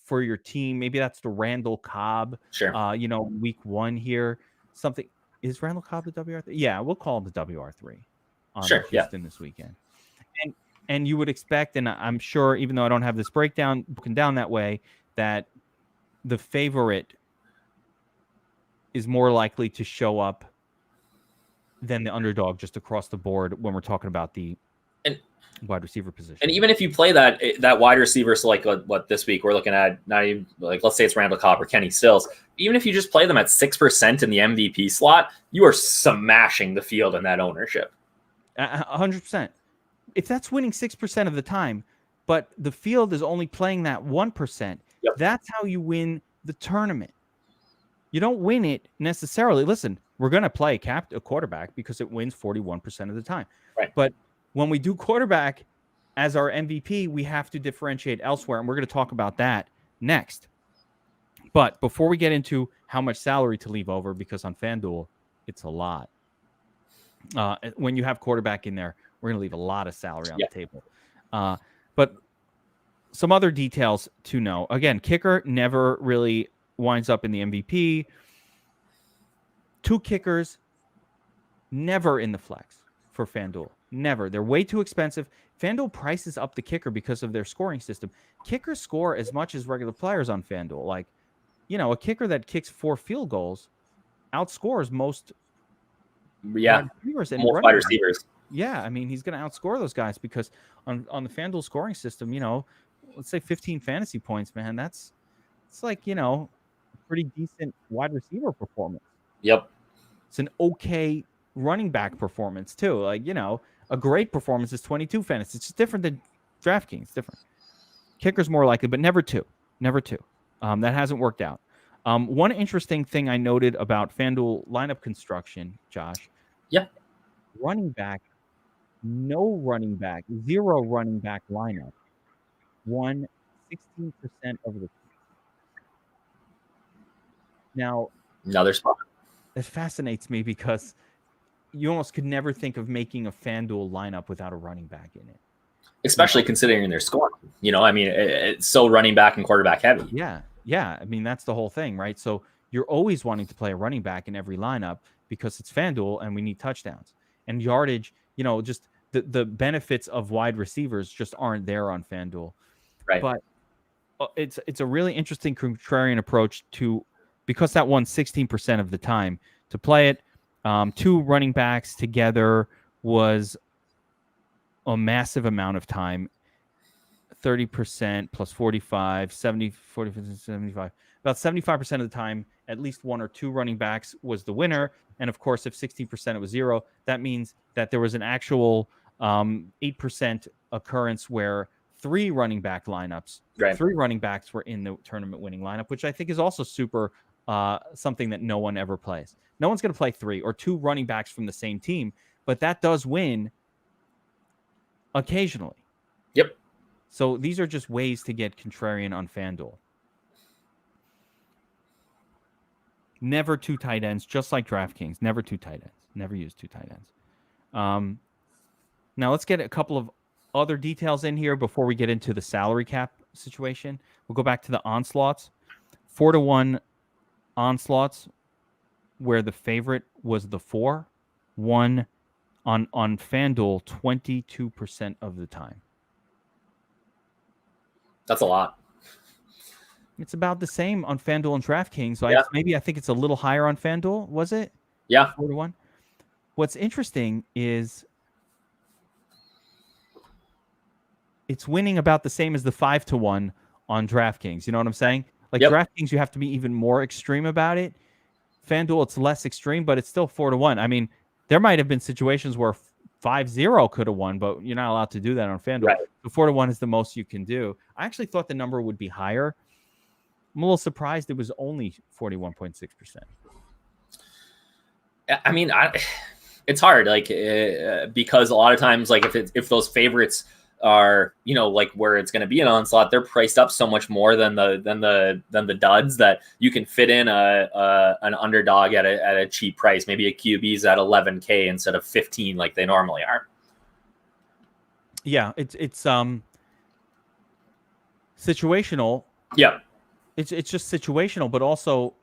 for your team. Maybe that's the Randall Cobb. Sure. Week 1 here. Something is Randall Cobb the WR3? Yeah, we'll call him the WR3 on Houston this weekend. And you would expect, and I'm sure, even though I don't have this breakdown broken down that way, that the favorite is more likely to show up than the underdog just across the board when we're talking about the wide receiver position. And even if you play that wide receiver, so like what this week we're looking at, not even like, let's say it's Randall Cobb or Kenny Stills, even if you just play them at 6% in the MVP slot, you are smashing the field in that ownership. 100%. If that's winning 6% of the time, but the field is only playing that 1%, that's how you win the tournament. You don't win it necessarily. Listen, we're going to play a quarterback because it wins 41% of the time. Right. But when we do quarterback as our MVP, we have to differentiate elsewhere, and we're going to talk about that next. But before we get into how much salary to leave over, because on FanDuel, it's a lot. When you have quarterback in there, we're going to leave a lot of salary on the table. But some other details to know. Again, kicker never really winds up in the MVP. 2 kickers, never in the flex for FanDuel. Never. They're way too expensive. FanDuel prices up the kicker because of their scoring system. Kickers score as much as regular players on FanDuel. Like, a kicker that kicks 4 field goals outscores most wide receivers. Yeah, I mean, he's going to outscore those guys because on the FanDuel scoring system, let's say 15 fantasy points, man. It's like, a pretty decent wide receiver performance. Yep. It's an okay running back performance too. Like, a great performance is 22 fantasy. It's just different than DraftKings. It's different. Kicker's more likely, but never two. That hasn't worked out. One interesting thing I noted about FanDuel lineup construction, Josh. Yeah. Running back, no running back, 0 running back lineup won 16% of the time. Now, another spot. It fascinates me because you almost could never think of making a FanDuel lineup without a running back in it. Especially considering their scoring. It's so running back and quarterback heavy. Yeah. I mean, that's the whole thing, right? So you're always wanting to play a running back in every lineup because it's FanDuel and we need touchdowns. And yardage, just the benefits of wide receivers just aren't there on FanDuel. Right. But it's a really interesting contrarian approach to, because that won 16% of the time, to play it 2 running backs together was a massive amount of time. 30% plus 45, 70, 40, 75. About 75% of the time, at least 1 or 2 running backs was the winner. And of course, if 60% it was 0, that means that there was an actual 8% occurrence where 3 running back lineups, Right. 3 running backs were in the tournament winning lineup, which I think is also super something that no one ever plays. No one's going to play 3 or 2 running backs from the same team, but that does win occasionally. Yep. So these are just ways to get contrarian on FanDuel. Never 2 tight ends, just like DraftKings. Never 2 tight ends. Never use 2 tight ends. Now let's get a couple of other details in here before we get into the salary cap situation. We'll go back to the onslaughts. 4-1 onslaughts, where the favorite was the 4, won on FanDuel 22% of the time. That's a lot. It's about the same on FanDuel and DraftKings. So Yeah. I think it's a little higher on FanDuel. Was it? Yeah. 4-1. What's interesting is it's winning about the same as the 5-1 on DraftKings. You know what I'm saying? Like DraftKings, you have to be even more extreme about it. FanDuel, it's less extreme, but it's still 4-1. I mean, there might have been situations where 5-0 could have won, but you're not allowed to do that on FanDuel. Right. The 4-1 is the most you can do. I actually thought the number would be higher. I'm a little surprised it was only 41.6%. I mean, it's hard, like because a lot of times, like if those favorites are, you know, like where it's going to be an onslaught, they're priced up so much more than the duds that you can fit in an underdog at a cheap price. Maybe a QB's at 11K instead of 15 like they normally are. Yeah, it's situational. Yeah. It's just situational, but also,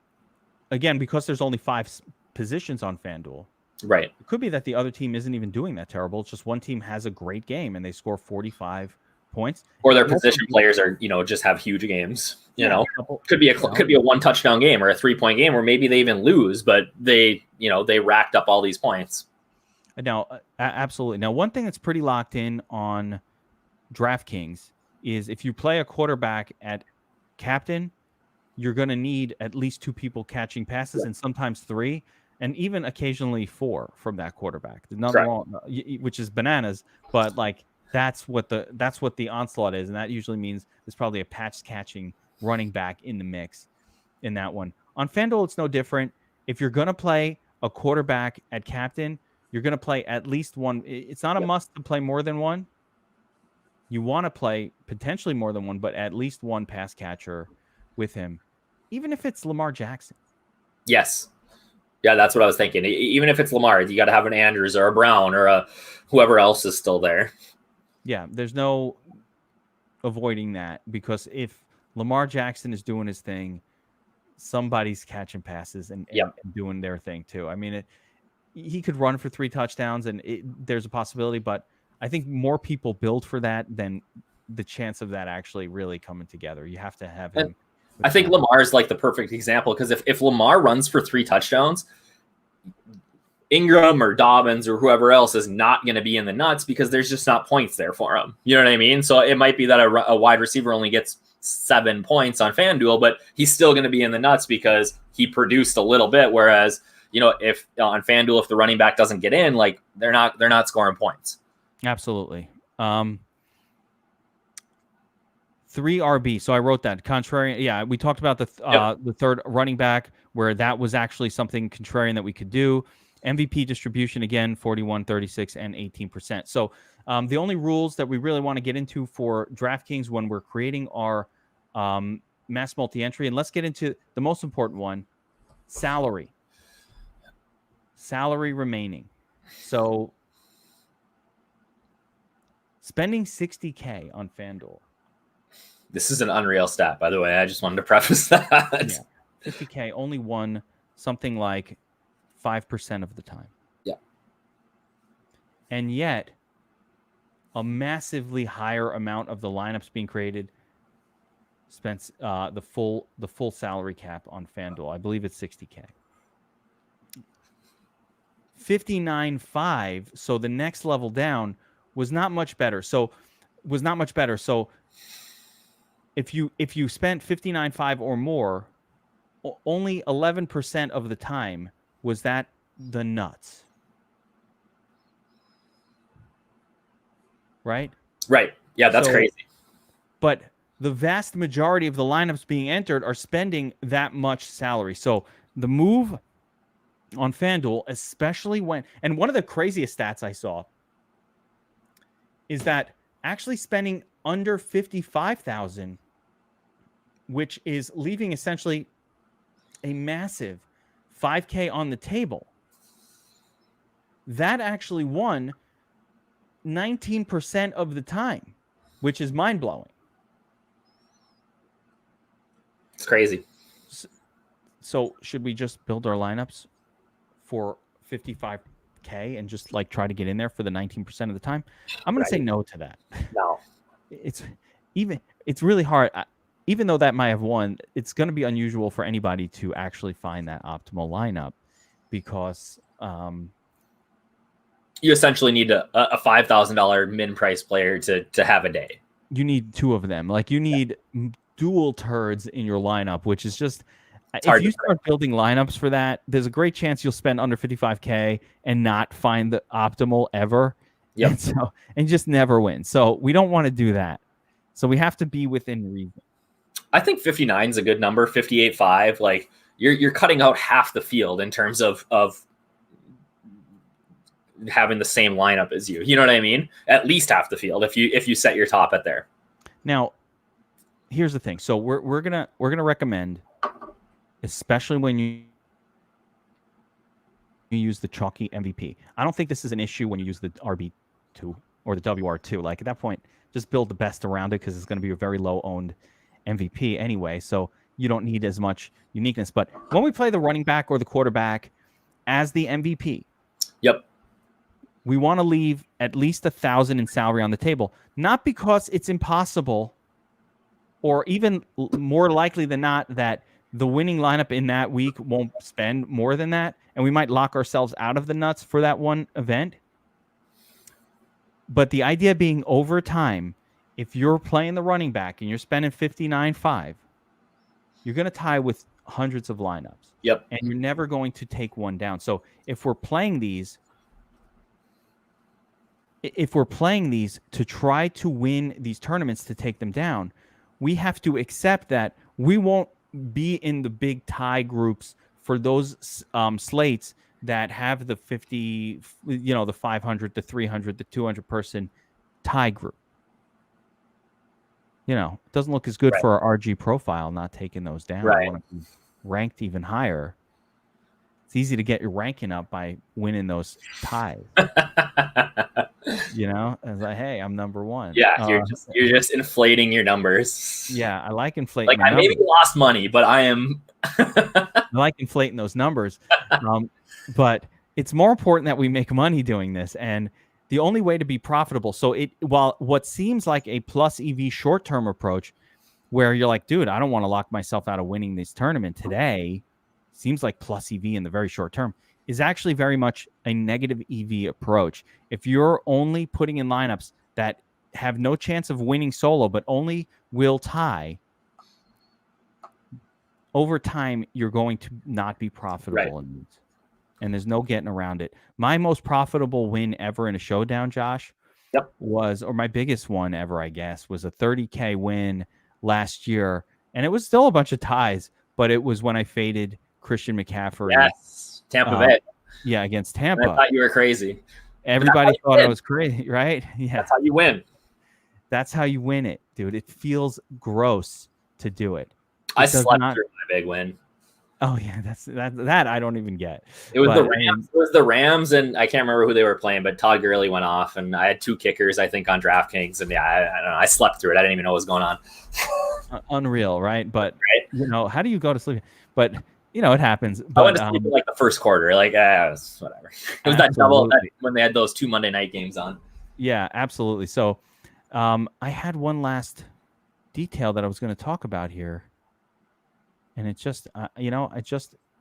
again, because there's only 5 positions on FanDuel. Right. It could be that the other team isn't even doing that terrible. It's just one team has a great game and they score 45 points. Or their position players are, you know, just have huge games. You know, could be a 1 touchdown game or a 3-point game, or maybe they even lose, but they racked up all these points. Now, absolutely. Now, one thing that's pretty locked in on DraftKings is if you play a quarterback at captain, you're going to need at least 2 people catching passes and sometimes 3, and even occasionally 4 from that quarterback. There's nothing wrong, which is bananas, but like that's what the onslaught is, and that usually means there's probably a patch catching running back in the mix in that one. On FanDuel, it's no different. If you're going to play a quarterback at captain, you're going to play at least 1. It's not a must to play more than 1. You want to play potentially more than 1, but at least 1 pass catcher with him, even if it's Lamar Jackson. Yes. Yeah, that's what I was thinking. Even if it's Lamar, you got to have an Andrews or a Brown or a whoever else is still there. Yeah, there's no avoiding that, because if Lamar Jackson is doing his thing, somebody's catching passes and doing their thing too. I mean, he could run for 3 touchdowns, and there's a possibility, but I think more people build for that than the chance of that actually really coming together. You have to have him. I think Lamar is like the perfect example, because if Lamar runs for 3 touchdowns, Ingram or Dobbins or whoever else is not going to be in the nuts because there's just not points there for him. You know what I mean? So it might be that a wide receiver only gets 7 points on FanDuel, but he's still going to be in the nuts because he produced a little bit. Whereas, you know, if on FanDuel, if the running back doesn't get in, like they're not scoring points. Absolutely. 3 RB. So I wrote that contrarian. Yeah, we talked about the third running back, where that was actually something contrarian that we could do. MVP distribution, again, 41, 36, and 18%. So the only rules that we really want to get into for DraftKings when we're creating our mass multi-entry, and let's get into the most important one, salary. Salary remaining. So spending $60K on FanDuel. This is an unreal stat, by the way. I just wanted to preface that. Yeah. 50K only won something like 5% of the time. Yeah. And yet, a massively higher amount of the lineups being created spent the full salary cap on FanDuel. I believe it's 60K. 59.5, so the next level down was not much better. So if you spent 59.5 or more, only 11% of the time was that the nuts. Right? Right. Yeah, that's crazy. But the vast majority of the lineups being entered are spending that much salary. So the move on FanDuel, especially and one of the craziest stats I saw is that actually spending under 55,000, which is leaving essentially a massive 5K on the table, that actually won 19% of the time, which is mind-blowing. It's crazy. So should we just build our lineups for 55K and just like try to get in there for the 19% of the time? I'm going to say no to that. No. It's really hard. Even though that might have won, it's going to be unusual for anybody to actually find that optimal lineup because you essentially need a $5,000 min price player to have a day. You need two of them. Like you need dual turds in your lineup, which is just if you start building lineups for that, there's a great chance you'll spend under 55K and not find the optimal ever. Yep. And just never win. So we don't want to do that. So we have to be within reason. I think 59 is a good number. 58.5. Like you're cutting out half the field in terms of having the same lineup as you. You know what I mean? At least half the field if you set your top at there. Now, here's the thing. So we're gonna recommend, especially when you use the chalky MVP. I don't think this is an issue when you use the RB2 or the WR2. Like at that point, just build the best around it because it's going to be a very low owned MVP anyway. So you don't need as much uniqueness. But when we play the running back or the quarterback as the MVP, yep, we want to leave at least 1,000 in salary on the table. Not because it's impossible, or even more likely than not that the winning lineup in that week won't spend more than that, and we might lock ourselves out of the nuts for that one event. But the idea being over time, if you're playing the running back and you're spending 59.5, you're going to tie with hundreds of lineups. Yep. And you're never going to take one down. So if we're playing these to try to win these tournaments to take them down, we have to accept that we won't be in the big tie groups for those slates that have the 50, the 500, the 300, the 200 person tie group. It doesn't look as good for our RG profile not taking those down. Right. I want to be ranked even higher. It's easy to get your ranking up by winning those ties. As like, hey, I'm number one. Yeah, you're just inflating your numbers. Yeah, I like inflating. Like I maybe lost money, but I am. I like inflating those numbers, but it's more important that we make money doing this, and the only way to be profitable. So while what seems like a plus EV short-term approach, where you're like, dude, I don't want to lock myself out of winning this tournament today, seems like plus EV in the very short term, is actually very much a negative EV approach. If you're only putting in lineups that have no chance of winning solo, but only will tie, over time, you're going to not be profitable in these. And there's no getting around it. My most profitable win ever in a showdown, Josh, or my biggest one ever, I guess, was a 30K win last year. And it was still a bunch of ties, but it was when I faded Christian McCaffrey. Yes, Tampa Bay. Yeah, against Tampa. And I thought you were crazy. Everybody thought I was crazy, right? Yeah. That's how you win. That's how you win it, dude. It feels gross to do it. I slept through my big win. Oh yeah, that I don't even get. It was the Rams. It was the Rams, and I can't remember who they were playing, but Todd Gurley went off, and I had two kickers, I think, on DraftKings, and I don't know. I slept through it. I didn't even know what was going on. Unreal, right? But how do you go to sleep? But it happens. But, I went to sleep in like the first quarter, like it was whatever. It was that double when they had those 2 Monday night games on. Yeah, absolutely. So, I had one last detail that I was going to talk about here. And it's just,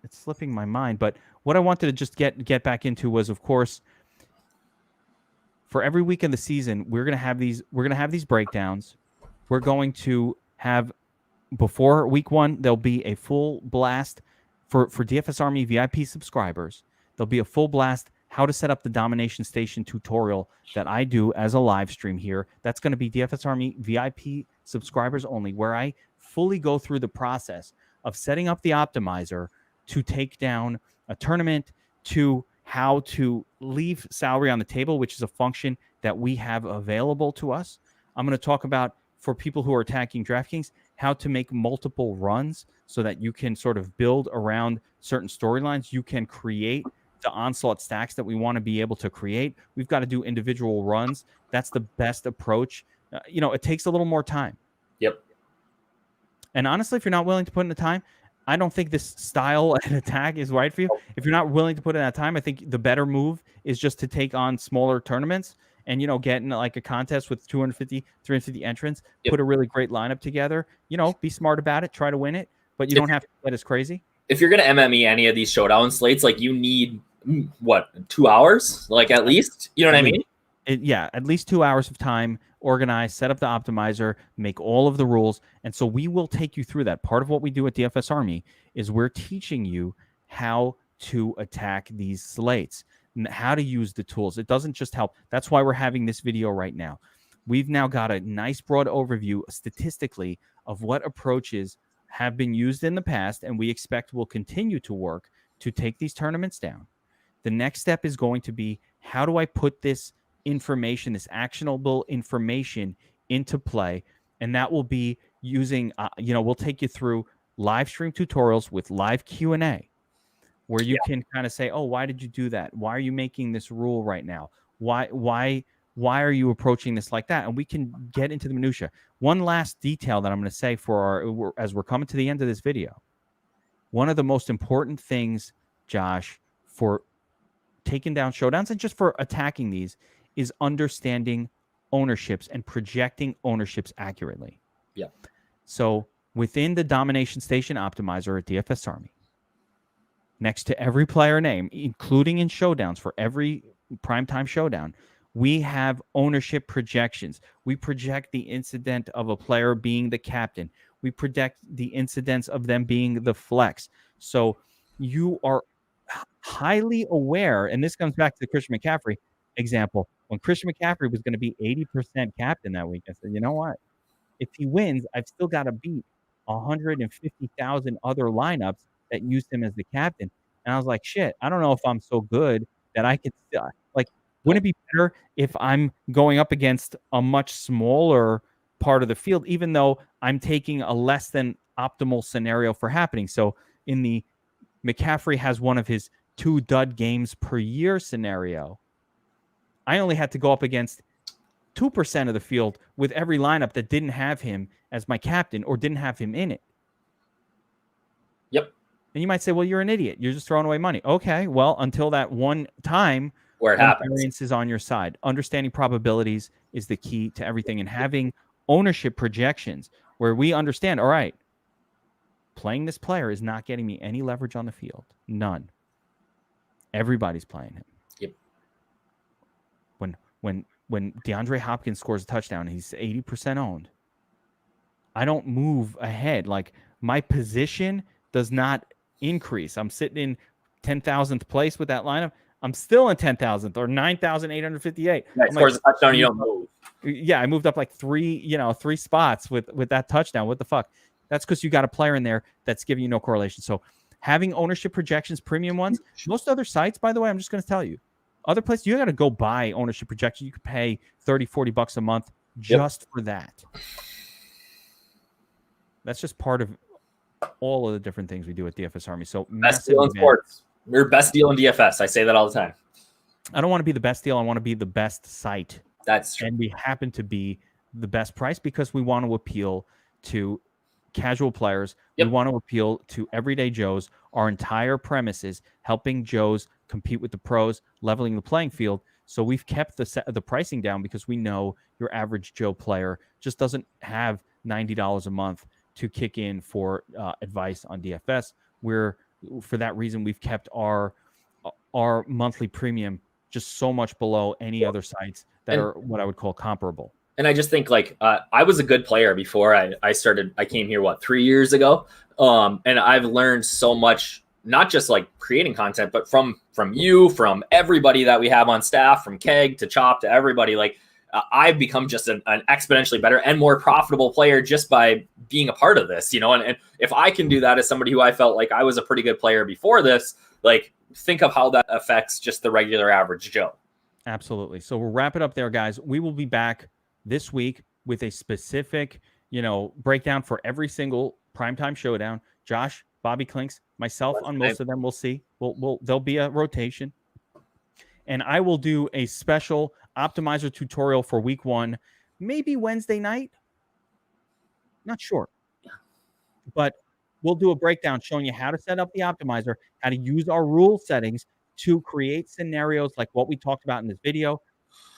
it's slipping my mind. But what I wanted to just get back into was, of course, for every week of the season, we're gonna have these breakdowns. We're going to have, before week 1, there'll be a full blast for DFS Army VIP subscribers. There'll be a full blast how to set up the domination station tutorial that I do as a live stream here. That's going to be DFS Army VIP subscribers only, where I fully go through the process of setting up the optimizer to take down a tournament, to how to leave salary on the table, which is a function that we have available to us. I'm going to talk about, for people who are attacking DraftKings, how to make multiple runs so that you can sort of build around certain storylines. You can create the Onslaught stacks that we want to be able to create. We've got to do individual runs. That's the best approach. It takes a little more time. Yep. And honestly, if you're not willing to put in the time, I don't think this style and attack is right for you. If you're not willing to put in that time, I think the better move is just to take on smaller tournaments and, get in like a contest with 250, 350 entrants, put a really great lineup together, be smart about it, try to win it, but you don't have to get as crazy. If you're going to MME any of these showdown slates, like you need, 2 hours, like at least, you know what I mean? At least 2 hours of time, organize, set up the optimizer, make all of the rules. And so we will take you through that. Part of what we do at DFS Army is we're teaching you how to attack these slates, how to use the tools. It doesn't just help. That's why we're having this video right now. We've now got a nice broad overview statistically of what approaches have been used in the past and we expect will continue to work to take these tournaments down. The next step is going to be, how do I put this information, this actionable information, into play? And that will be using, we'll take you through live stream tutorials with live Q&A, where you can kind of say, oh, why did you do that? Why are you making this rule right now? Why are you approaching this like that? And we can get into the minutia. one last detail that I'm going to say as we're coming to the end of this video. One of the most important things, Josh, for taking down showdowns and just for attacking these is understanding ownerships and projecting ownerships accurately. Yeah. So within the domination station optimizer at DFS Army, next to every player name, including in showdowns for every primetime showdown, we have ownership projections. We project the incident of a player being the captain. We project the incidents of them being the flex. So you are highly aware, and this comes back to the Christian McCaffrey example. When Christian McCaffrey was going to be 80% captain that week, I said, you know what? If he wins, I've still got to beat 150,000 other lineups that used him as the captain. And I was like, shit, I don't know if I'm so good that I could still, wouldn't it be better if I'm going up against a much smaller part of the field, even though I'm taking a less than optimal scenario for happening? So in the McCaffrey has one of his 2 dud games per year scenario, I only had to go up against 2% of the field with every lineup that didn't have him as my captain or didn't have him in it. Yep. And you might say, well, you're an idiot. You're just throwing away money. Okay, well, until that one time where it happens, variance is on your side. Understanding probabilities is the key to everything, and having ownership projections where we understand, all right, playing this player is not getting me any leverage on the field. None. Everybody's playing him. Yep. When DeAndre Hopkins scores a touchdown, he's 80% owned. I don't move ahead. Like, my position does not increase. I'm sitting in 10,000th place with that lineup. I'm still in 10,000th or 9,858. Yeah, scores a touchdown, you don't move. Yeah, I moved up like three spots with that touchdown. What the fuck? That's because you got a player in there that's giving you no correlation. So having ownership projections, premium ones, most other sites, by the way, I'm just going to tell you, other places, you got to go buy ownership projections. You could pay $30-$40 a month just for that. That's just part of all of the different things we do at DFS Army. So best deal in sports. Your best deal in DFS. I say that all the time. I don't want to be the best deal. I want to be the best site. That's true. And we happen to be the best price because we want to appeal to casual players. Yep. We want to appeal to everyday Joes. Our entire premise is helping Joes compete with the pros, leveling the playing field. So we've kept the pricing down because we know your average Joe player just doesn't have $90 a month to kick in for advice on DFS. We're for that reason, we've kept our monthly premium just so much below any other sites that are what I would call comparable. And I just think like I was a good player before I started. I came here 3 years ago, and I've learned so much, not just like creating content, but from you, from everybody that we have on staff, from Keg to Chop to everybody. Like I've become just an exponentially better and more profitable player just by being a part of this, And if I can do that as somebody who I felt like I was a pretty good player before this, like think of how that affects just the regular average Joe. Absolutely. So we'll wrap it up there, guys. We will be back this week with a specific, breakdown for every single primetime showdown. Josh, Bobby Clinks, myself on most of them. We'll see. There'll be a rotation. And I will do a special optimizer tutorial for week 1, maybe Wednesday night. Not sure. But we'll do a breakdown showing you how to set up the optimizer, how to use our rule settings to create scenarios like what we talked about in this video.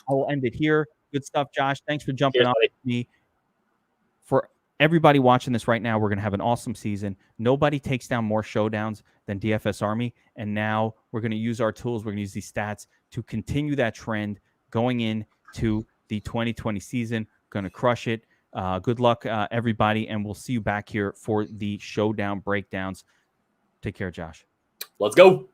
I will end it here. Good stuff, Josh. Thanks for jumping on with me. For everybody watching this right now, we're going to have an awesome season. Nobody takes down more showdowns than DFS Army. And now we're going to use our tools. We're going to use these stats to continue that trend going into the 2020 season. Going to crush it. Good luck, everybody. And we'll see you back here for the showdown breakdowns. Take care, Josh. Let's go.